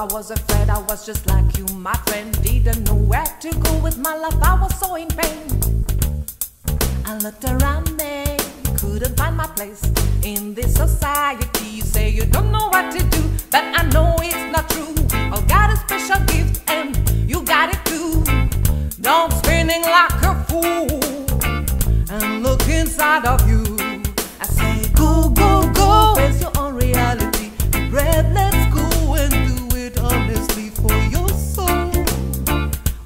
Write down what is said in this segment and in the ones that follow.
I was afraid I was just like you, my friend. Didn't know where to go with my life, I was so in pain. I looked around me, couldn't find my place in this society. You say you don't know what to do, but I know it's not true. We all got a special gift and you got it too. Don't spinning like a fool and look inside of you. I say go, go, go, face your own reality. Be brave, let's go and do it honestly for your soul.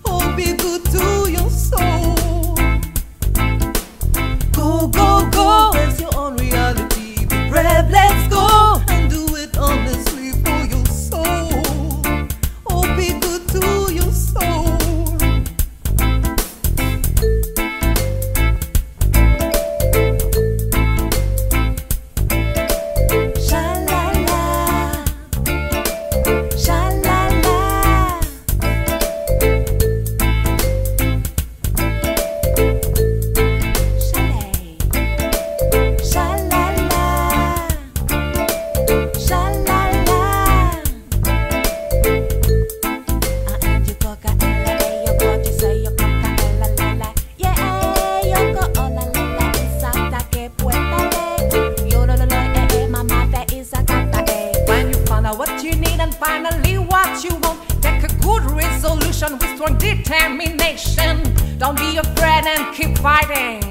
Oh, be good to your soul. Go, go, go, face your own reality. Be brave, let's go and do it honestly for your soul. Oh, be good to your soul. Finally what you want, take a good resolution with strong determination. Don't be afraid and keep fighting.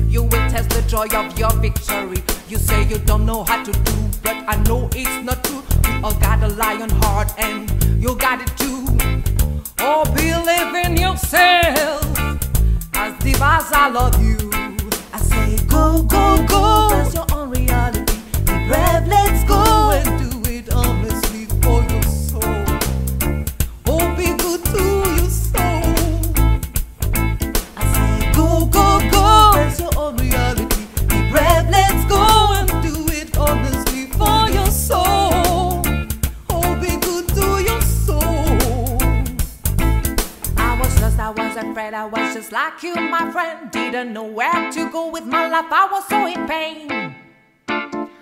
You will taste the joy of your victory. You say you don't know how to do, but I know it's not true. We all got a lion heart and you got it too. Oh, believe in yourself, as deep as I love you. I say go, go, go, that's your own reality. Be brave, let's go and do it honestly for your soul. Oh, be good to your soul. I say go, go, go, that's your own reality. Be brave, let's go and do it honestly for your soul. Oh, be good to your soul. I was lost, I was afraid, I was just like you, my friend. Didn't know where to go with my life, I was so in pain.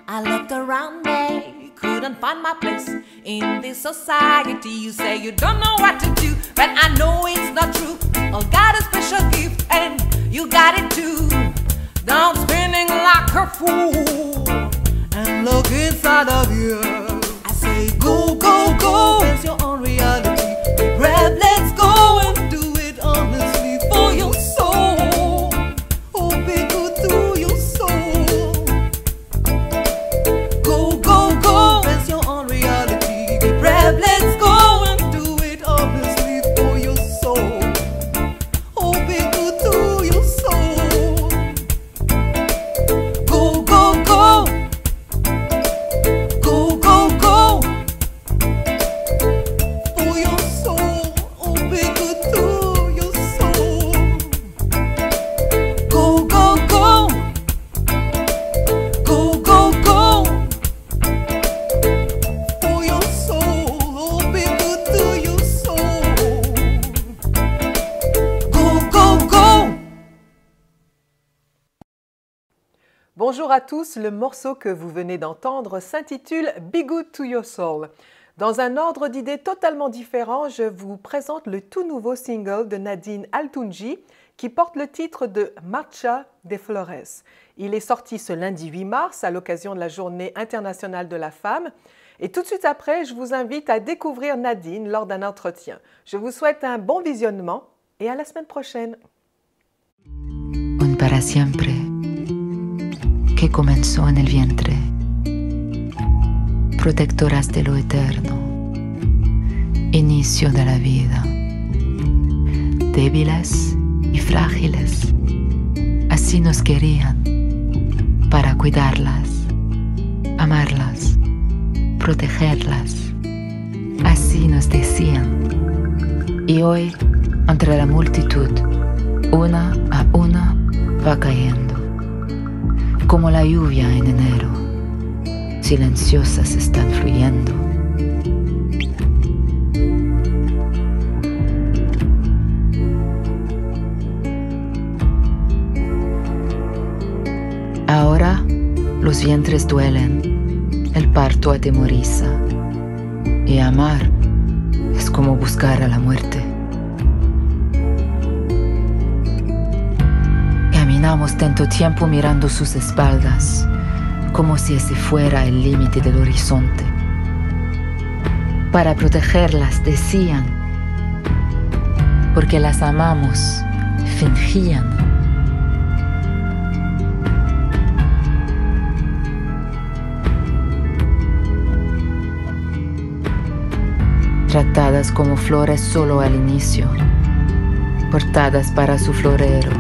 I looked around me, couldn't find my place in this society. You say you don't know what to do, but I know it's not true. We all got a special gift and you got it too. Don't spinning like a fool and look inside of you. I say go, go, go, it's your own reality. Be brave, let's go and do it honestly for your soul. Oh, be good to your soul. Go, go, go, it's your own reality. Be brave, let's go and do it honestly for your soul. Oh, be good to your soul. Go, go, go. Go, go, go. For your soul. Oh, be good to your soul. Go, go, go. Go, go, go. For your soul. Oh, be good to your soul. Go, go, go. Bonjour à tous, le morceau que vous venez d'entendre s'intitule Be Good to Your Soul. Dans un ordre d'idées totalement différent, je vous présente le tout nouveau single de Nadine Altunji qui porte le titre de Marcha de Flores. Il est sorti ce lundi 8 mars à l'occasion de la Journée internationale de la femme. Et tout de suite après, je vous invite à découvrir Nadine lors d'un entretien. Je vous souhaite un bon visionnement et à la semaine prochaine. Un para siempre que comenzó en el vientre, protectoras de lo eterno, inicio de la vida, débiles y frágiles, así nos querían, para cuidarlas, amarlas, protegerlas, así nos decían. Y hoy, entre la multitud, una a una va cayendo, como la lluvia en enero, silenciosas están fluyendo. Ahora los vientres duelen, el parto atemoriza, Y amar es como buscar a la muerte. Caminamos tanto tiempo mirando sus espaldas, como si ese fuera el límite del horizonte. Para protegerlas, decían, porque las amamos, fingían. Tratadas como flores solo al inicio, portadas para su florero.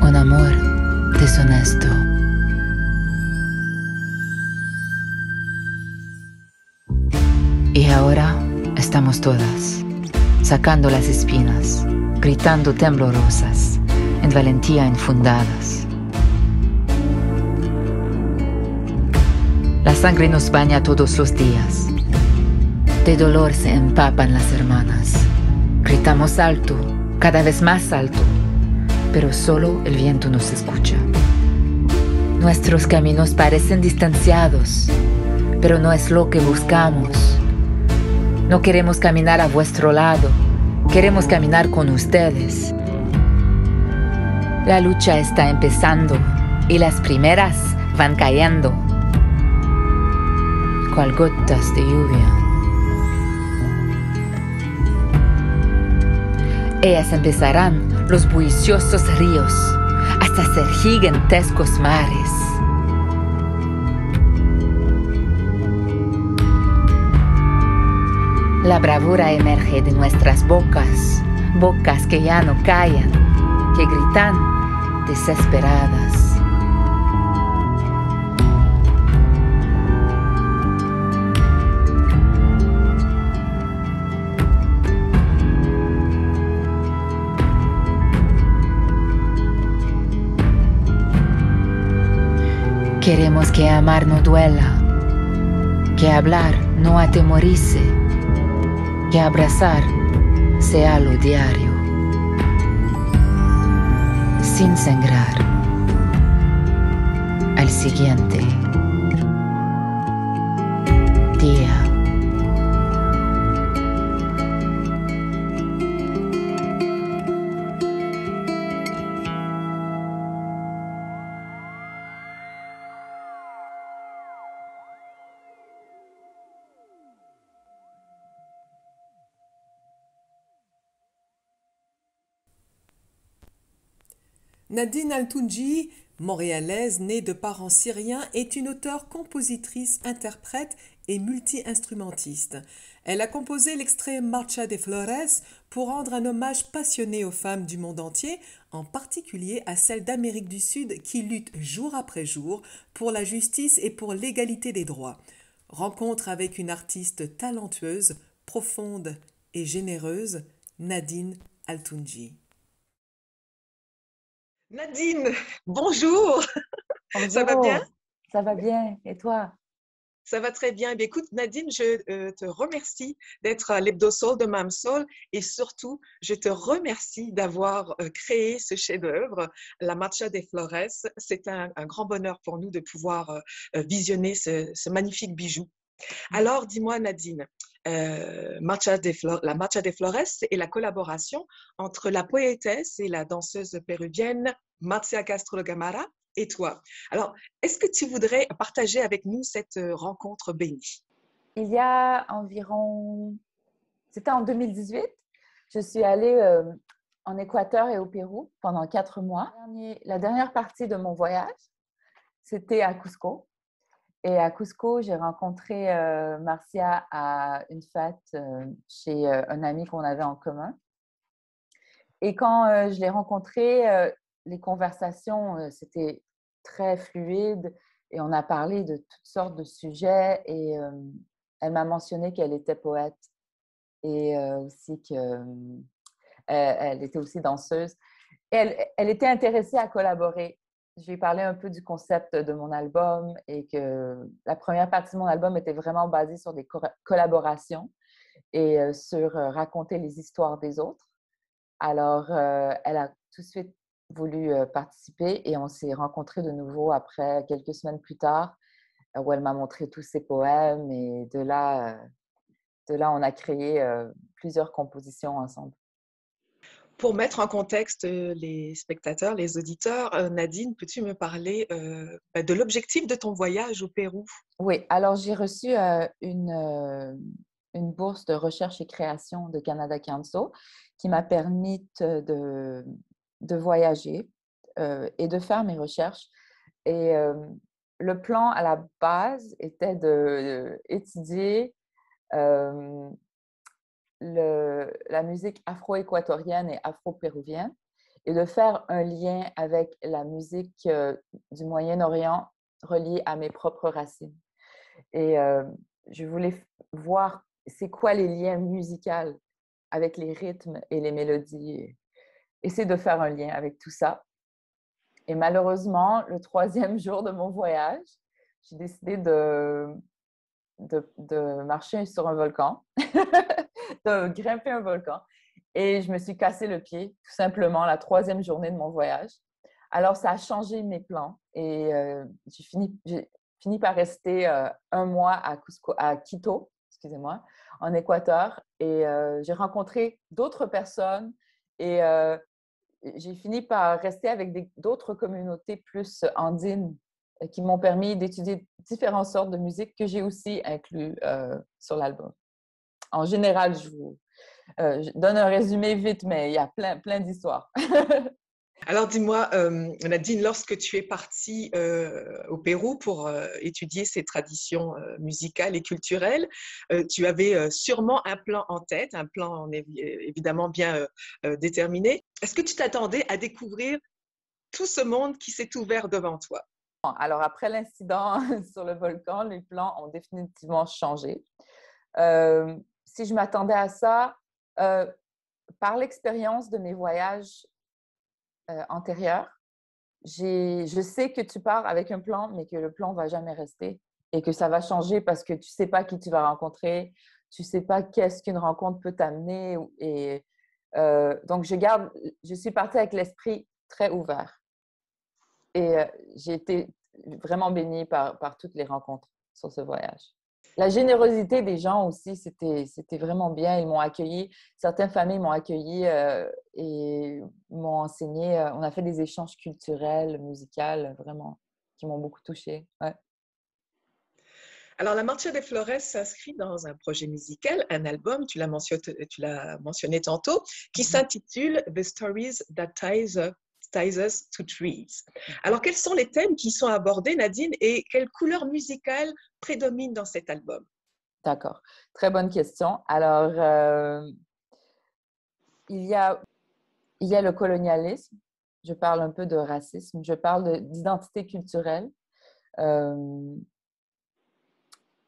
Un amor deshonesto. Y ahora estamos todas, sacando las espinas, gritando temblorosas, en valentía infundadas. La sangre nos baña todos los días. De dolor se empapan las hermanas. Gritamos alto, cada vez más alto, pero solo el viento nos escucha. Nuestros caminos parecen distanciados, pero no es lo que buscamos. No queremos caminar a vuestro lado, queremos caminar con ustedes. La lucha está empezando y las primeras van cayendo, cual gotas de lluvia. Ellas empezarán los bulliciosos ríos hasta ser gigantescos mares. La bravura emerge de nuestras bocas, bocas que ya no callan, que gritan desesperadas. Queremos que amar no duela, que hablar no atemorice, que abrazar sea lo diario, sin sangrar. Al siguiente día. Nadine Altounji, montréalaise née de parents syriens, est une auteure, compositrice, interprète et multi-instrumentiste. Elle a composé l'extrait Marcha de Flores pour rendre un hommage passionné aux femmes du monde entier, en particulier à celles d'Amérique du Sud qui luttent jour après jour pour la justice et pour l'égalité des droits. Rencontre avec une artiste talentueuse, profonde et généreuse, Nadine Altounji. Nadine, bonjour. Bonjour. Ça va bien? Ça va bien. Et toi? Ça va très bien. Écoute, Nadine, je te remercie d'être à l'Hebdo Soul de Mam Soul et surtout, je te remercie d'avoir créé ce chef-d'œuvre, La Marcha de Flores. C'est un grand bonheur pour nous de pouvoir visionner ce magnifique bijou. Alors, dis-moi, Nadine, la Marcha de Flores est la collaboration entre la poétesse et la danseuse péruvienne Marcia Castro Gamara et toi. Alors, est-ce que tu voudrais partager avec nous cette rencontre bénie? Il y a environ, c'était en 2018, je suis allée en Équateur et au Pérou pendant 4 mois. La dernière partie de mon voyage, c'était à Cusco. Et à Cusco, j'ai rencontré Marcia à une fête chez un ami qu'on avait en commun. Et quand je l'ai rencontrée, les conversations, c'était très fluide et on a parlé de toutes sortes de sujets et elle m'a mentionné qu'elle était poète et aussi qu'elle était aussi danseuse. Et elle était intéressée à collaborer. Je lui ai parlé un peu du concept de mon album et que la première partie de mon album était vraiment basée sur des collaborations et sur raconter les histoires des autres. Alors, elle a tout de suite voulu participer et on s'est rencontrés de nouveau après quelques semaines plus tard. où elle m'a montré tous ses poèmes et de là, on a créé plusieurs compositions ensemble. Pour mettre en contexte les spectateurs, les auditeurs, Nadine, peux-tu me parler de l'objectif de ton voyage au Pérou? Oui, alors j'ai reçu une bourse de recherche et création de Canada Council qui m'a permis de voyager et de faire mes recherches. Et le plan à la base était d'étudier la musique afro-équatorienne et afro-péruvienne et de faire un lien avec la musique du Moyen-Orient reliée à mes propres racines. Et je voulais voir c'est quoi les liens musicaux avec les rythmes et les mélodies. Essayer de faire un lien avec tout ça. Et malheureusement, le 3e jour de mon voyage, j'ai décidé de marcher sur un volcan, de grimper un volcan. Et je me suis cassé le pied, tout simplement, la 3e journée de mon voyage. Alors, ça a changé mes plans. Et j'ai fini par rester 1 mois à Quito, excusez-moi, en Équateur. Et j'ai rencontré d'autres personnes et j'ai fini par rester avec d'autres communautés plus andines qui m'ont permis d'étudier différentes sortes de musique que j'ai aussi inclus sur l'album. En général, je donne un résumé vite, mais il y a plein d'histoires. Alors dis-moi, Nadine, lorsque tu es partie au Pérou pour étudier ces traditions musicales et culturelles, tu avais sûrement un plan en tête, un plan évidemment bien déterminé. Est-ce que tu t'attendais à découvrir tout ce monde qui s'est ouvert devant toi? Alors, après l'incident sur le volcan, les plans ont définitivement changé. Si je m'attendais à ça, par l'expérience de mes voyages antérieurs, je sais que tu pars avec un plan, mais que le plan ne va jamais rester et que ça va changer parce que tu ne sais pas qui tu vas rencontrer, tu ne sais pas qu'est-ce qu'une rencontre peut t'amener. Et donc, je suis partie avec l'esprit très ouvert. Et j'ai été vraiment bénie par toutes les rencontres sur ce voyage. La générosité des gens aussi, c'était vraiment bien. Ils m'ont accueilli. Certaines familles m'ont accueilli et m'ont enseigné. On a fait des échanges culturels, musicaux, vraiment, qui m'ont beaucoup touchée. Ouais. Alors, La Marcha de Flores s'inscrit dans un projet musical, un album, tu l'as mentionné tantôt, qui s'intitule The Stories That Ties Us to Trees. Alors, quels sont les thèmes qui sont abordés, Nadine, et quelle couleur musicale prédomine dans cet album? D'accord. Très bonne question. Alors, il y a le colonialisme. Je parle un peu de racisme. Je parle d'identité culturelle. Il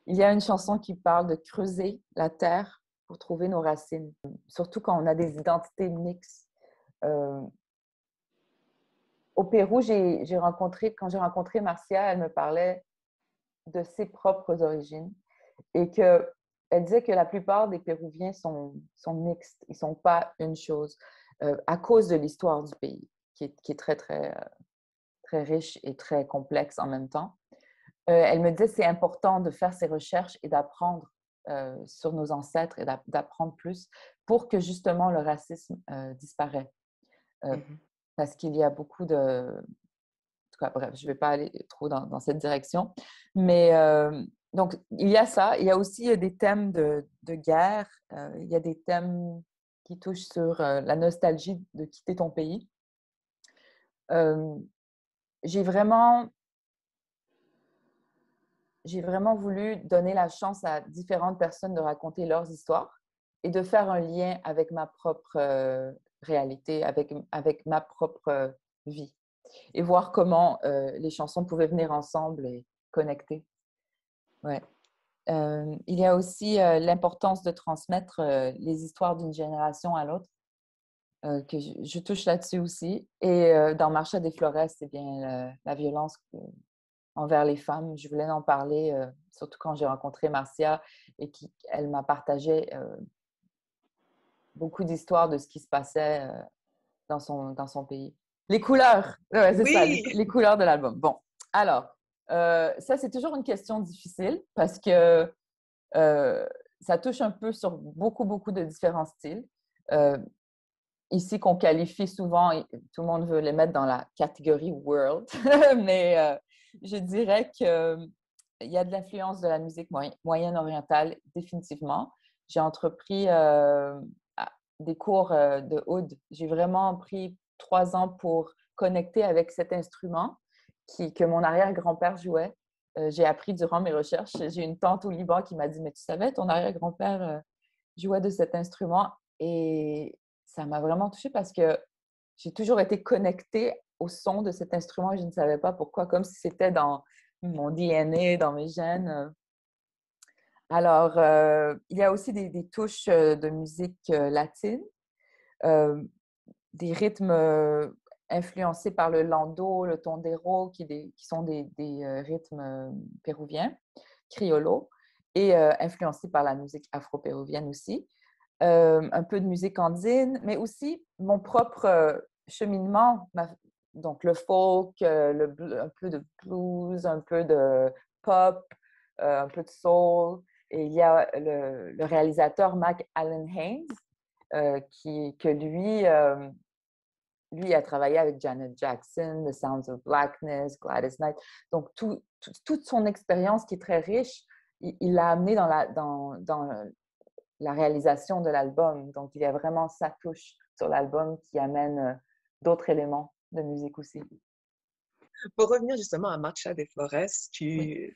y a une chanson qui parle de creuser la terre pour trouver nos racines, surtout quand on a des identités mixtes. Au Pérou, quand j'ai rencontré Marcia, elle me parlait de ses propres origines et elle disait que la plupart des Péruviens sont mixtes, ils ne sont pas une chose à cause de l'histoire du pays qui est très, très, très riche et très complexe en même temps. Elle me disait que c'est important de faire ces recherches et d'apprendre sur nos ancêtres et d'apprendre plus pour que justement le racisme disparaisse. Parce qu'il y a beaucoup de... En tout cas, bref, je ne vais pas aller trop dans cette direction. Mais donc, il y a ça. Il y a aussi des thèmes de guerre. Il y a des thèmes qui touchent sur la nostalgie de quitter ton pays. J'ai vraiment voulu donner la chance à différentes personnes de raconter leurs histoires et de faire un lien avec ma propre réalité, avec ma propre vie et voir comment les chansons pouvaient venir ensemble et connecter. Ouais. Il y a aussi l'importance de transmettre les histoires d'une génération à l'autre, que je touche là-dessus aussi. Et dans Marcha de Flores, c'est bien la violence envers les femmes. Je voulais en parler, surtout quand j'ai rencontré Marcia et elle m'a partagé beaucoup d'histoires de ce qui se passait dans son pays. Les couleurs, ouais, c'est Oui. ça, les couleurs de l'album. Bon, alors, Ça, c'est toujours une question difficile parce que ça touche un peu sur beaucoup, beaucoup de différents styles. Ici, qu'on qualifie souvent, tout le monde veut les mettre dans la catégorie world, mais je dirais qu'il y a de l'influence de la musique moyenne orientale, définitivement. J'ai entrepris des cours de oud. J'ai vraiment pris 3 ans pour connecter avec cet instrument que mon arrière-grand-père jouait. J'ai appris durant mes recherches. J'ai une tante au Liban qui m'a dit « Mais tu savais, ton arrière-grand-père jouait de cet instrument. » Et ça m'a vraiment touchée parce que j'ai toujours été connectée au son de cet instrument et je ne savais pas pourquoi, comme si c'était dans mon DNA, dans mes gènes. Alors, il y a aussi des touches de musique latine, des rythmes influencés par le lando, le tondero, qui sont des rythmes péruviens, criollo, et influencés par la musique afro-péruvienne aussi. Un peu de musique andine, mais aussi mon propre cheminement, donc le folk, un peu de blues, un peu de pop, un peu de soul. Et il y a le réalisateur Mac Allen Haynes, que lui a travaillé avec Janet Jackson, The Sounds of Blackness, Gladys Knight. Donc, toute son expérience qui est très riche, il l'a amené dans la réalisation de l'album. Donc, il y a vraiment sa touche sur l'album qui amène d'autres éléments de musique aussi. Pour revenir justement à Marcha de Flores, Oui.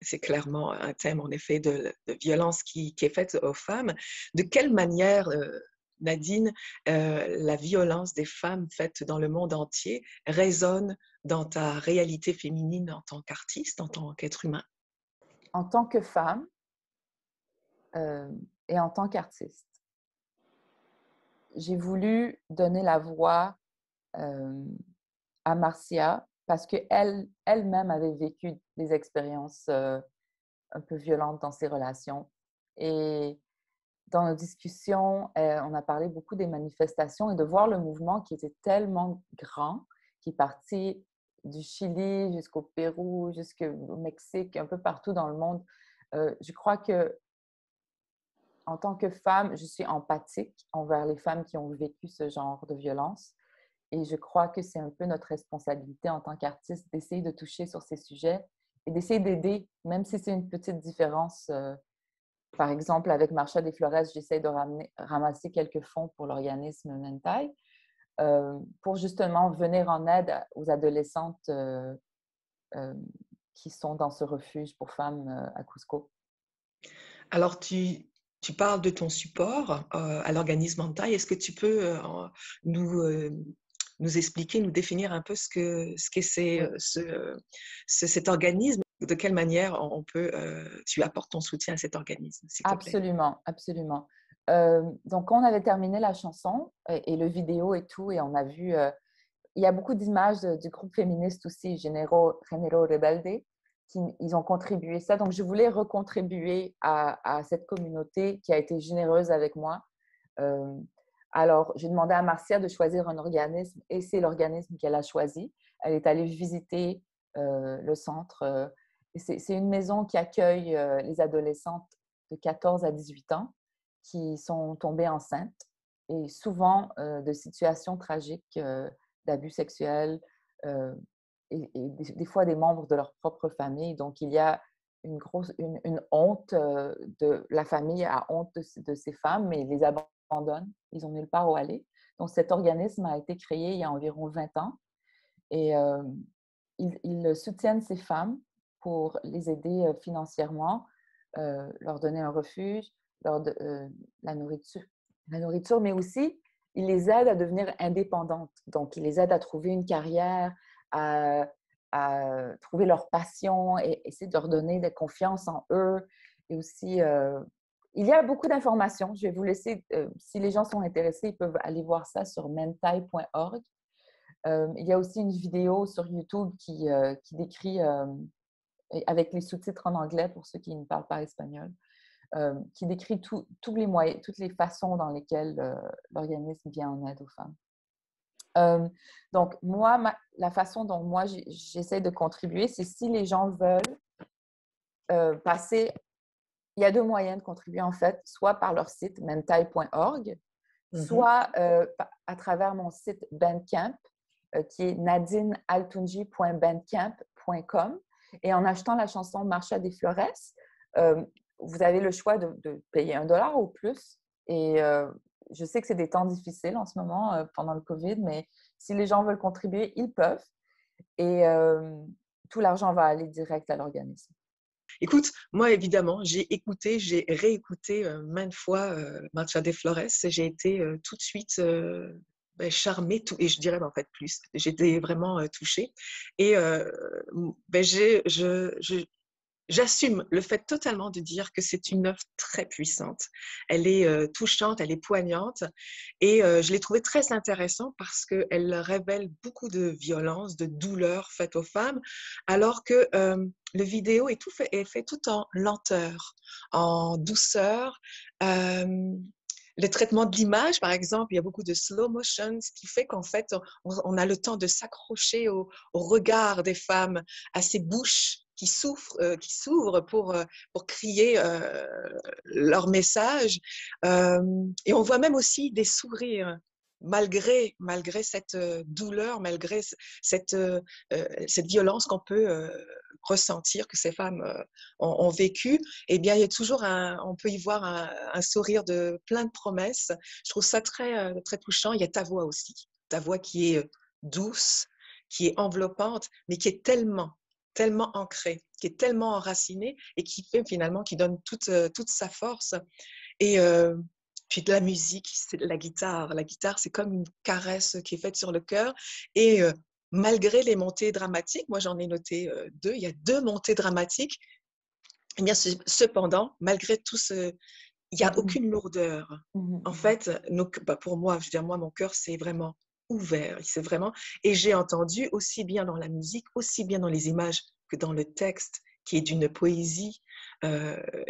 c'est clairement un thème en effet de violence qui est faite aux femmes. De quelle manière, Nadine, la violence des femmes faite dans le monde entier résonne dans ta réalité féminine en tant qu'artiste, en tant qu'être humain? En tant que femme et en tant qu'artiste, j'ai voulu donner la voix à Marcia parce qu'elle-même avait vécu des expériences un peu violentes dans ses relations. Et dans nos discussions, on a parlé beaucoup des manifestations et de voir le mouvement qui était tellement grand, qui est parti du Chili jusqu'au Pérou, jusqu'au Mexique, un peu partout dans le monde. Je crois que en tant que femme, je suis empathique envers les femmes qui ont vécu ce genre de violence. Et je crois que c'est un peu notre responsabilité en tant qu'artiste d'essayer de toucher sur ces sujets et d'essayer d'aider, même si c'est une petite différence. Par exemple, avec Marcha de Flores, j'essaie de ramasser quelques fonds pour l'organisme Mentai pour justement venir en aide aux adolescentes qui sont dans ce refuge pour femmes à Cusco. Alors, tu parles de ton support à l'organisme Mentai. Est-ce que tu peux nous expliquer, nous définir un peu ce que c'est cet organisme? De quelle manière tu apportes ton soutien à cet organisme, s'il te plaît? Absolument, absolument. Donc, on avait terminé la chanson et le vidéo et tout, et on a vu, il y a beaucoup d'images du groupe féministe aussi, Género Rebelde, ils ont contribué ça. Donc, je voulais recontribuer à cette communauté qui a été généreuse avec moi. Alors, j'ai demandé à Marcia de choisir un organisme et c'est l'organisme qu'elle a choisi. Elle est allée visiter le centre. C'est une maison qui accueille les adolescentes de 14 à 18 ans qui sont tombées enceintes et souvent de situations tragiques d'abus sexuels et des fois des membres de leur propre famille. Donc, il y a une honte la famille a honte de ces femmes, mais ils les abandonnent. Ils n'ont nulle part où aller. Donc, cet organisme a été créé il y a environ 20 ans et ils soutiennent ces femmes pour les aider financièrement, leur donner un refuge, la nourriture, mais aussi ils les aident à devenir indépendantes. Donc, ils les aident à trouver une carrière, à trouver leur passion et essayer de leur donner de confiance en eux. Et aussi, il y a beaucoup d'informations. Je vais vous laisser, si les gens sont intéressés, ils peuvent aller voir ça sur mentai.org. Il y a aussi une vidéo sur YouTube qui décrit, avec les sous-titres en anglais pour ceux qui ne parlent pas espagnol, qui décrit tous les moyens, toutes les façons dans lesquelles l'organisme vient en aide aux femmes. Euh, donc, moi, la façon dont moi, j'essaie de contribuer, c'est si les gens veulent passer... Il y a deux moyens de contribuer, en fait, soit par leur site mentai.org, soit à travers mon site Bandcamp, qui est nadinealtunji.bandcamp.com. Et en achetant la chanson Marcha des Flores, vous avez le choix de payer $1 ou plus. Et je sais que c'est des temps difficiles en ce moment, pendant le COVID, mais si les gens veulent contribuer, ils peuvent. Et tout l'argent va aller direct à l'organisme. Écoute, moi, évidemment, j'ai écouté, j'ai réécouté maintes fois Marcha de Flores. J'ai été tout de suite charmée, et je dirais en fait plus. J'étais vraiment touchée. Et j'assume le fait totalement de dire que c'est une œuvre très puissante. Elle est touchante, elle est poignante et je l'ai trouvée très intéressante parce qu'elle révèle beaucoup de violence, de douleur faite aux femmes, alors que le vidéo est fait tout en lenteur, en douceur. Le traitement de l'image, par exemple, il y a beaucoup de slow motion, ce qui fait qu'en fait, on a le temps de s'accrocher au regard des femmes, à ces bouches qui s'ouvrent pour crier leur message. Et on voit même aussi des sourires, malgré cette douleur, malgré cette violence qu'on peut ressentir, que ces femmes ont vécu. Eh bien, il y a toujours on peut y voir un sourire de plein de promesses. Je trouve ça très, très touchant. Il y a ta voix aussi, ta voix qui est douce, qui est enveloppante, mais qui est tellement ancrée, qui est tellement enracinée et qui fait finalement, qui donne toute sa force. Et puis de la musique, c'est la guitare. La guitare, c'est comme une caresse qui est faite sur le cœur. Et malgré les montées dramatiques, moi j'en ai noté deux, il y a deux montées dramatiques. Eh bien, cependant, malgré tout il n'y a aucune lourdeur. En fait, pour moi, je veux dire, moi, mon cœur, c'est vraiment ouvert. C'est vraiment... Et j'ai entendu aussi bien dans la musique, aussi bien dans les images que dans le texte, qui est d'une poésie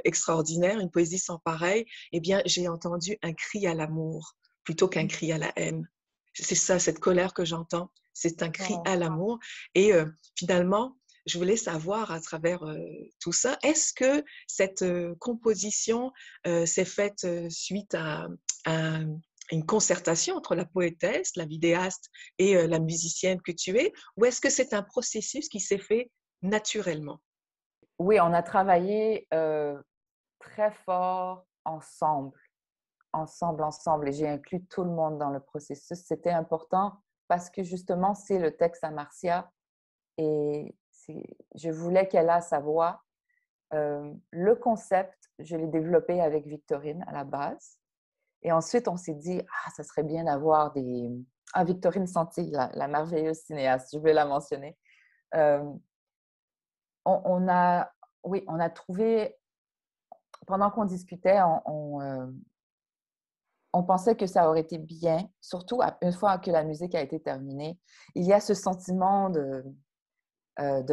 extraordinaire, une poésie sans pareil. Eh bien, j'ai entendu un cri à l'amour plutôt qu'un cri à la haine. C'est ça, cette colère que j'entends, c'est un cri à l'amour. Et finalement, je voulais savoir à travers tout ça, est-ce que cette composition s'est faite suite à une concertation entre la poétesse, la vidéaste et la musicienne que tu es, ou est-ce que c'est un processus qui s'est fait naturellement? Oui, on a travaillé très fort ensemble. Et j'ai inclus tout le monde dans le processus. C'était important parce que justement, c'est le texte à Marcia et je voulais qu'elle ait sa voix. Le concept, je l'ai développé avec Victorine à la base. Et ensuite, on s'est dit, ça serait bien d'avoir des... Victorine Santi, la merveilleuse cinéaste, je vais la mentionner. On a trouvé, pendant qu'on discutait, on pensait que ça aurait été bien, surtout une fois que la musique a été terminée. Il y a ce sentiment de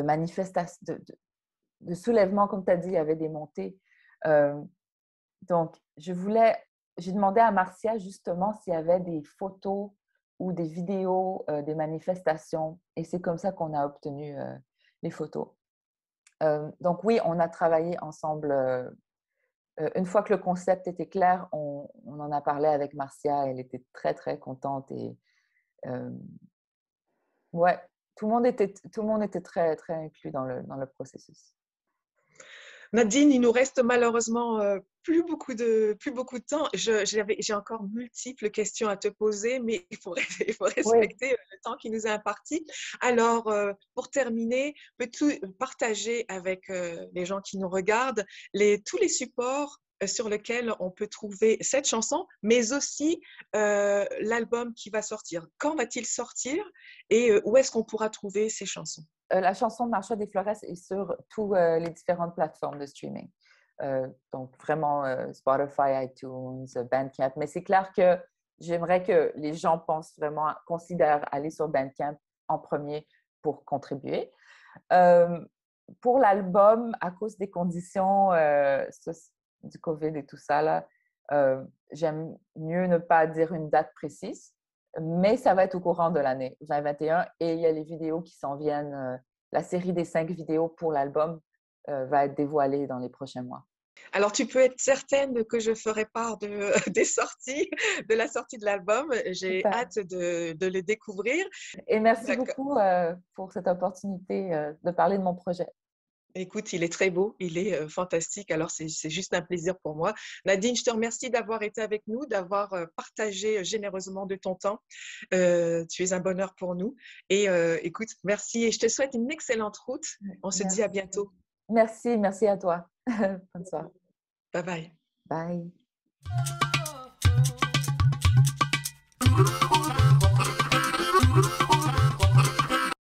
manifestation, de soulèvement, comme tu as dit, il y avait des montées. Donc, j'ai demandé à Marcia justement s'il y avait des photos ou des vidéos des manifestations et c'est comme ça qu'on a obtenu les photos. Donc oui, on a travaillé ensemble. Une fois que le concept était clair, on en a parlé avec Marcia. Elle était très, très contente. Et ouais, tout le monde était très, très inclus dans le processus. Nadine, il nous reste malheureusement plus beaucoup de temps. J'ai encore multiples questions à te poser, mais il faut respecter le temps qui nous est imparti. Alors, pour terminer, peux-tu partager avec les gens qui nous regardent tous les supports sur lesquels on peut trouver cette chanson, mais aussi l'album qui va sortir? Quand va-t-il sortir et où est-ce qu'on pourra trouver ces chansons? La chanson Marcha des Flores est sur toutes les différentes plateformes de streaming. Donc, vraiment, Spotify, iTunes, Bandcamp. Mais c'est clair que j'aimerais que les gens considèrent aller sur Bandcamp en premier pour contribuer. Pour l'album, à cause des conditions du COVID et tout ça, là, j'aime mieux ne pas dire une date précise. Mais ça va être au courant de l'année 2021 et il y a les vidéos qui s'en viennent. La série des 5 vidéos pour l'album va être dévoilée dans les prochains mois. Alors, tu peux être certaine que je ferai part des sorties, de la sortie de l'album. J'ai Super. hâte de le découvrir. Et merci beaucoup pour cette opportunité de parler de mon projet. Écoute, il est très beau, il est fantastique. Alors, c'est juste un plaisir pour moi. Nadine, je te remercie d'avoir été avec nous, d'avoir partagé généreusement de ton temps. Tu es un bonheur pour nous. Et écoute, merci et je te souhaite une excellente route. On se dit à bientôt. Merci à toi. Bonne soirée. Bye bye. Bye.